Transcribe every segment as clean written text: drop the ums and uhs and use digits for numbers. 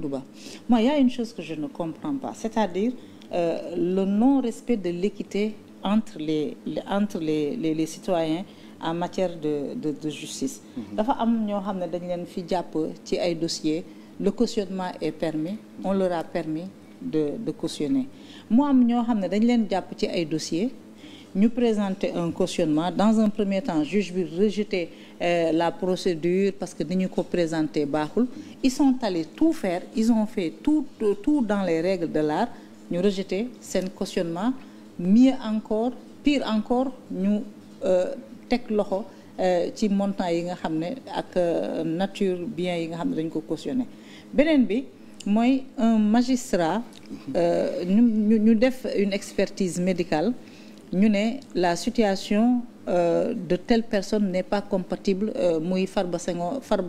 Amadou Ba, moi il y a une chose que je ne comprends pas, c'est-à-dire le non-respect de l'équité entre les citoyens en matière de justice. Dafa am ñoo xam ne dañ leen fi jàpp ci ay dossiers le cautionnement est permis, on leur a permis de cautionner. Mu am ñoo xam ne dañ leen jàpp ci ay dossiers ñu présenter un cautionnement dans un premier temps juge bi rejeter la procédure parce que dañu ko présenter baaxul. Ils sont allés tout faire, ils ont fait tout dans les règles de l'art, ñu rejeter seen cautionnement. Mieux encore, pire encore, ñu teg loxo ci montant yi nga xam ne ak nature bien yi nga xam ne dañ ko cautionné. Beneen bi mooy un magistrat ñu def une expertise médicale ñu ne la situation de telle personne n'est pas compatible muy Farba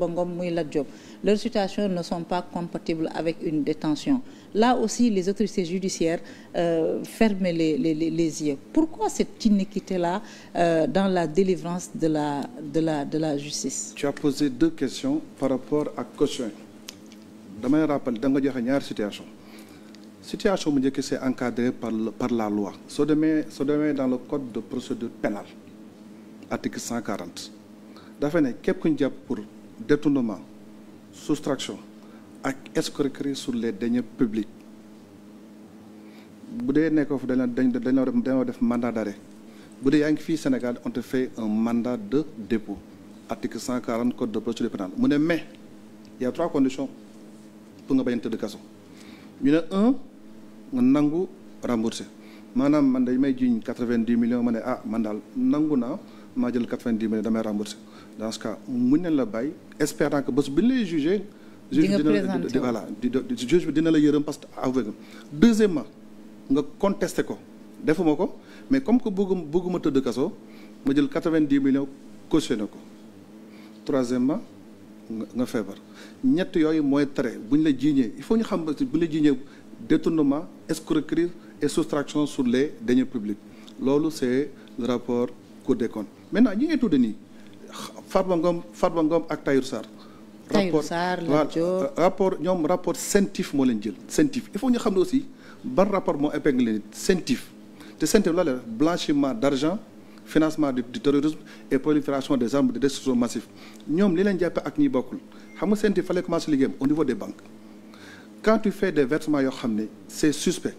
Ngom muy Lat Diop, leurs situations ne sont pas compatibles avec une détention. Là aussi les autorités judiciaires ferment les yeux. Pourquoi cette inéquité-là dans la délivrance de la justice? Tu as posé deux questions par rapport à caution. Damay rappel da nga joxe ñaari situation bu njëkk c'est encadré par la loi. Soo demee dans le code de procédure pénale article 140 dafa ne képp ku ñu jàpp pour détournement, soustraction ak escroquerie sur les deniers publics bu dee nekkoo fa dañoo def mandat d'arrêt. Bu dee yaa ngi fii Sénégal on te fait un mandat de dépôt article 140 code de procédure pénale mu ne mais il y a 3 conditions pour nga bañ a tëdd kaso. ñu ne 1 nga nangu remboursé maanaam man dañ may jiñ 90 millions ma ne man daal nangu naa maa jël 90 millions damay remboursé. Dans ce cas muñ ne la bàyyi espérant que bés bi ñu lay jugé. juge bi dina la yërëm parce que avoué nga. Deuxièmement nga contesté ko defuma ko mais comme que bëgguma tëdd kaso ma jël 90 millions cautionné ko. Troisièmement nga feebar. Ñett yooyu mooy tere bu ñu la jiiñee il faut ñu xam bu ñu la jiiñee détournement, escroquerie et soustraction sur les deniers publics. Loolu c'est le rapport Cour des comptes. Maintenant ñi ngay tudd nii Farba Ngom ak Tahirou Sarr. rapport CENTIF moo leen jël CENTIF il faut ñu xam ne aussi ban rapport moo épinglé nit CENTIF te CENTIF la blanchiment d'argent, financement du terrorisme et prolifération des armes de destruction massive. Ñoom li leen jàppe ak ñi bokkul xam nga CENTIF fallait commencer liggéeyam au niveau des banques. Quand tu fais des versements yoo xam ne c'est suspect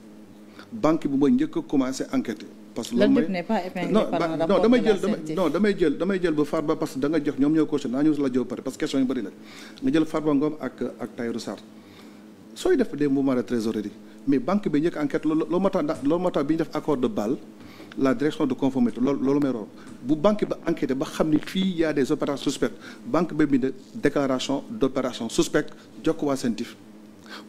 banque bi mooy njëkk a commencer enquêter. Parce que loolu n'est pas épinglé par un rapport de la CENTIF. Non damay jël ba Farba parce que da nga jox ñoom ñoo cautionné naa ñu la jow pare parce que question yu bëri la nga jël Farba Ngom ak Tahirou Sarr sooy def des mouvements de trésorerie mais banque bi njëkk enquête loolu moo tax bi ñu def accord de Bâle la direction de conformité loolu may roon bu banque ba enquêté ba xam ni fii y a des opérations suspectes banque ba bind déclaration d'opération suspecte jox ko waa CENTIF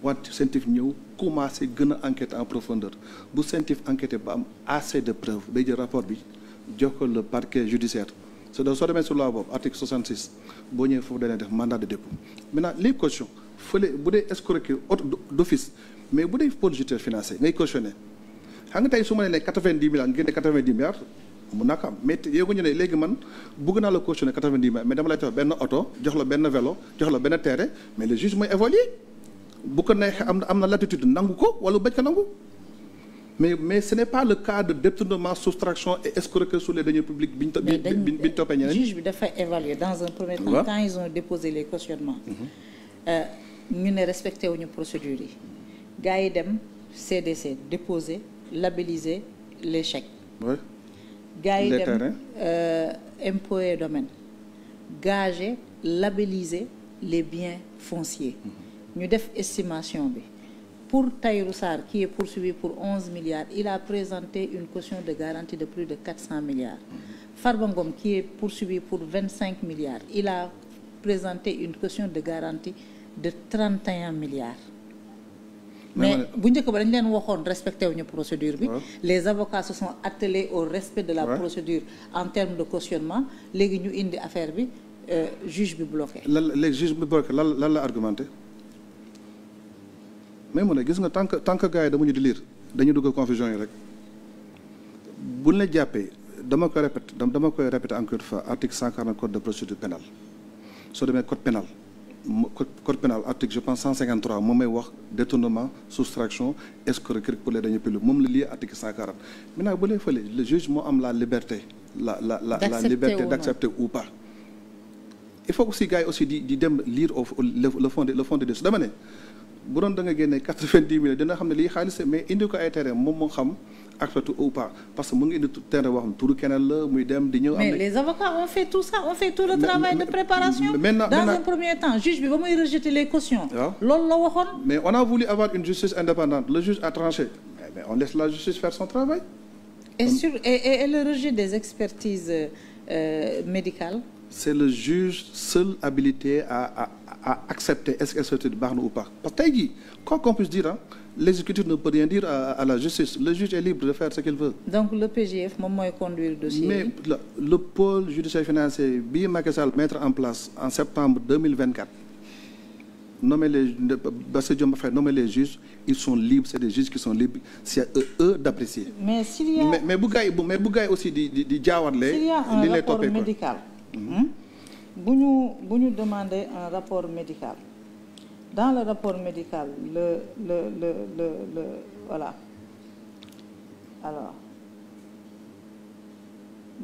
wante CENTIF ñëw commencé gën a enquêter en profondeur bu CENTIF enquêté ba am assez de preuves day jël rapport bi jox ko le parquet judiciaire soo demee sur la boobu article 66 boo ñëwee foofu dañuy def mandat de dépôt. Maintenant les cautions fële bu dee escroquerie d'office mais bu dee pôle judiciaire financier ngay cautionné xam nga tey su ma nee 90 milliards ngeen ne 90 milliards mun naa ko am mais yow nga ñu ne léegi man bëgg naa la cautionné 90 milliards mais dama lay jox benn oto jox la benn vélo jox la benn terrain mais le juge mooy évaluer bu ko neexee am na latitude nangu ko wala bañ ko nangu mais ce n'est pas le cas de détournement, soustraction et escroquerie sur les deniers publics bi ñu toppee ñeneen. Juge bi dafa évaluer dans un premier temps quand ils ont déposé les cautionnements ñu ne respecté wuñu procédures yi gars yi dem CDC déposer labelliser les chèques. gars yi dem impôts et domaines gager labelliser les biens fonciers. ñu def estimation bi pour Tahirou Sarr qui est poursuivi pour 11 milliards il a présenté une caution de garantie de plus de 400 milliards. Farba Ngom qui est poursuivi pour 25 milliards il a présenté une caution de garantie de 31 milliards. mais bu njëkk ba dañ leen waxoon respecté wuñu procédure bi. Les avocats se sont attelés au respect de la procédure en termes de cautionnement léegi ñu indi affaire bi juge bi bloqué. léegi juge bi bloqué lan la argumenté. mais mu ne gis nga tant que gars yi damuñu di lire dañu dugg confusion yi rek buñ la jàppee dama koy répéter encore une fois article 140 code de procédure pénale soo demee code pénal code pénal article je pense 153 moom may wax détournement soustraction escroquerie pour les deniers publics moom la lié article 140 maintenant bu lay fële le juge moo am la liberté la liberté d'accepter ou pas. Il faut aussi gars yi aussi di dem lire le fond de dossier dama ne bu doon da nga génne 90 millions dina xam ne lii xaalis mais indi ko ay terrain moom moo xam accepté ou pas parce que mu ngi indi terrain boo xam ne turu keneen la muy dem di ñëw. mais les avocats ont fait tout ça ont fait tout le travail de préparation. Dans un premier temps juge bi ba muy rejeter les cautions. waaw loolu la waxoon. mais on a voulu avoir une justice indépendante le juge a tranché mais on laisse la justice faire son travail. Et le rejet des expertises médicales. C'est le juge seul habilité à accepter est-ce que c'est baax na ou pas parce que tey jii quoi qu'on puisse dire hein, l'exécutif ne peut rien dire à la justice le juge est libre de faire ce qu'il veut. Donc le PGF moom mooy conduire dossier mais le pôle judiciaire financier bii Macky Sall mettre en place en septembre 2024 nommer les Bassirou Diomaye Faye nommer les juges ils sont libres c'est des juges qui sont libres c'est à eux d'apprécier. mais s'il y a bu gars yi aussi di jaawatle. s'il y a un rapport médical. bu ñu demander un rapport médical dans le rapport médical le voilà alors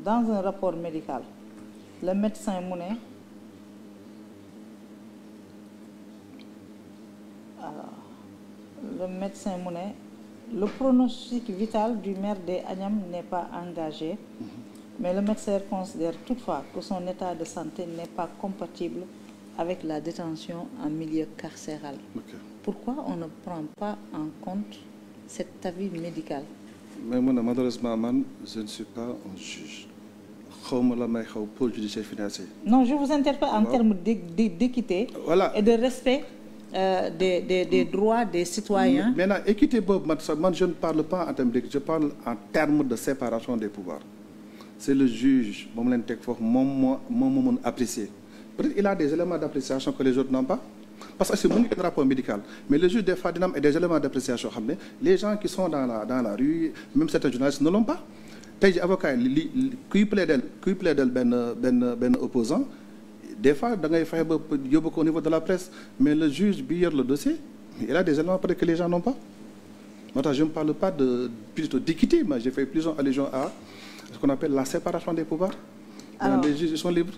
dans un rapport médical le médecin mu ne alors le médecin mu ne le pronostic vital du maire des Agnam n'est pas engagé. Mais le médecin considère toutefois que son état de santé n'est pas compatible avec la détention en milieu carcéral. Okay. Pourquoi on ne prend pas en compte cet avis médical? Mais moi, malheureusement, je ne suis pas un juge. Pôle judiciaire financier. Non, je vous interpelle en termes d'équité et de respect des droits des citoyens. Maintenant, équité, moi, je ne parle pas en termes d'équité, je parle en termes de séparation des pouvoirs. C'est le juge moom leen teg foofu moom moo mën apprécier peut-être il a des éléments d'appréciation que les autres n'ont pas parce que c'est mu ngi un rapport médical mais le juge des fois dina am des éléments d'appréciation xam ne les gens qui sont dans la rue même certains journalistes ne l'ont pas tey ji avocat yi kuy plaidel benn opposant des fois da ngay fexe ba yóbbu ko au niveau de la presse mais le juge bi yor le dossier il a des éléments peut-être que les gens n'ont pas moo tax je ne parle pas plutôt d'équité mais j'ai fait plus allusion à ce qu'on appelle la séparation des pouvoirs. Alors, les juges ils sont libres.